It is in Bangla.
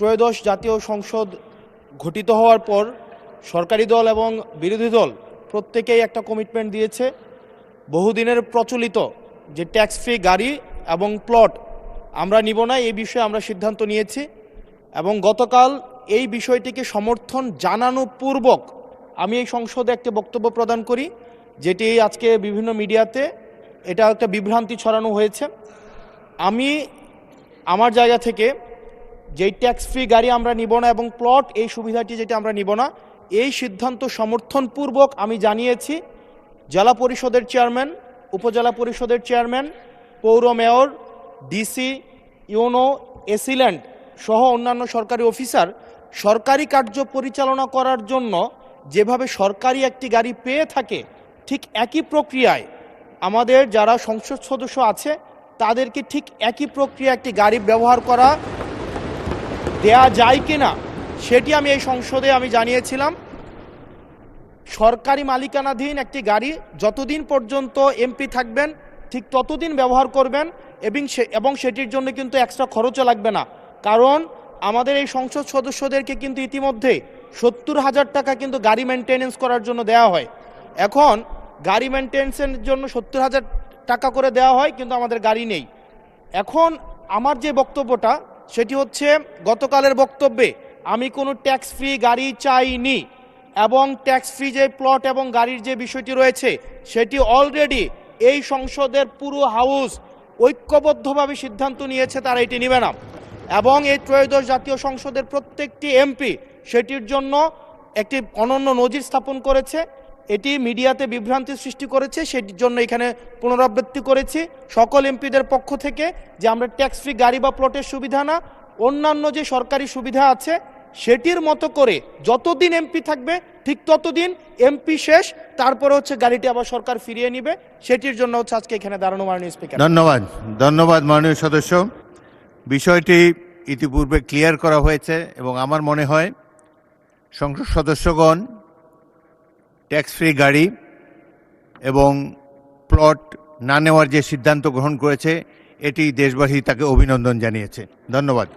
ত্রয়োদশ জাতীয় সংসদ গঠিত হওয়ার পর সরকারি দল এবং বিরোধী দল প্রত্যেকেই একটা কমিটমেন্ট দিয়েছে বহুদিনের প্রচলিত যে ট্যাক্স ফ্রি গাড়ি এবং প্লট আমরা নিব না, এই বিষয়ে আমরা সিদ্ধান্ত নিয়েছি। এবং গতকাল এই বিষয়টিকে সমর্থন জানানো পূর্বক আমি এই সংসদে একটা বক্তব্য প্রদান করি, যেটি আজকে বিভিন্ন মিডিয়াতে এটা একটা বিভ্রান্তি ছড়ানো হয়েছে। আমি আমার জায়গা থেকে যেই ট্যাক্স ফ্রি গাড়ি আমরা নিব না এবং প্লট এই সুবিধাটি যেটা আমরা নিব না, এই সিদ্ধান্ত সমর্থনপূর্বক আমি জানিয়েছি জেলা পরিষদের চেয়ারম্যান, উপজেলা পরিষদের চেয়ারম্যান, পৌর মেয়র, ডিসি, ইউনো, এসিল্যান্ড সহ অন্যান্য সরকারি অফিসার সরকারি কার্য পরিচালনা করার জন্য যেভাবে সরকারি একটি গাড়ি পেয়ে থাকে, ঠিক একই প্রক্রিয়ায় আমাদের যারা সংসদ সদস্য আছে তাদেরকে ঠিক একই প্রক্রিয়া একটি গাড়ি ব্যবহার করা দেয়া যায় কিনা সেটি আমি এই সংসদে আমি জানিয়েছিলাম। সরকারি মালিকানাধীন একটি গাড়ি যতদিন পর্যন্ত এমপি থাকবেন ঠিক ততদিন ব্যবহার করবেন এবং সেটির জন্য কিন্তু এক্সট্রা খরচও লাগবে না, কারণ আমাদের এই সংসদ সদস্যদেরকে কিন্তু ইতিমধ্যে 70,000 টাকা কিন্তু গাড়ি মেনটেনেন্স করার জন্য দেওয়া হয়। এখন গাড়ি মেনটেন্সের জন্য 70,000 টাকা করে দেওয়া হয়, কিন্তু আমাদের গাড়ি নেই। এখন আমার যে বক্তব্যটা সেটি হচ্ছে, গতকালের বক্তব্যে আমি কোনো ট্যাক্স ফ্রি গাড়ি চাইনি এবং ট্যাক্স ফ্রি যে প্লট এবং গাড়ির যে বিষয়টি রয়েছে সেটি অলরেডি এই সংসদের পুরো হাউস ঐক্যবদ্ধভাবে সিদ্ধান্ত নিয়েছে তারা এটি নেবে না, এবং এই ত্রয়োদশ জাতীয় সংসদের প্রত্যেকটি এমপি সেটির জন্য একটি অনন্য নজির স্থাপন করেছে। এটি মিডিয়াতে বিভ্রান্তি সৃষ্টি করেছে, সেটির জন্য এখানে পুনরাবৃত্তি করেছি সকল এমপিদের পক্ষ থেকে যে আমরা ট্যাক্স ফ্রি গাড়ি বা প্লটের সুবিধা না, অন্যান্য যে সরকারি সুবিধা আছে সেটির মতো করে যতদিন এমপি থাকবে ঠিক ততদিন এমপি শেষ, তারপরে হচ্ছে গাড়িটি আবার সরকার ফিরিয়ে নিবে। সেটির জন্য হচ্ছে আজকে এখানে দাঁড়ানো মাননীয় স্পিকার। ধন্যবাদ মাননীয় সদস্য। বিষয়টি ইতিপূর্বে ক্লিয়ার করা হয়েছে এবং আমার মনে হয় সংসদ সদস্যগণ ট্যাক্স ফ্রি গাড়ি এবং প্লট না নেওয়ার যে সিদ্ধান্ত গ্রহণ করেছে এটি দেশবাসী তাকে অভিনন্দন জানিয়েছে। ধন্যবাদ।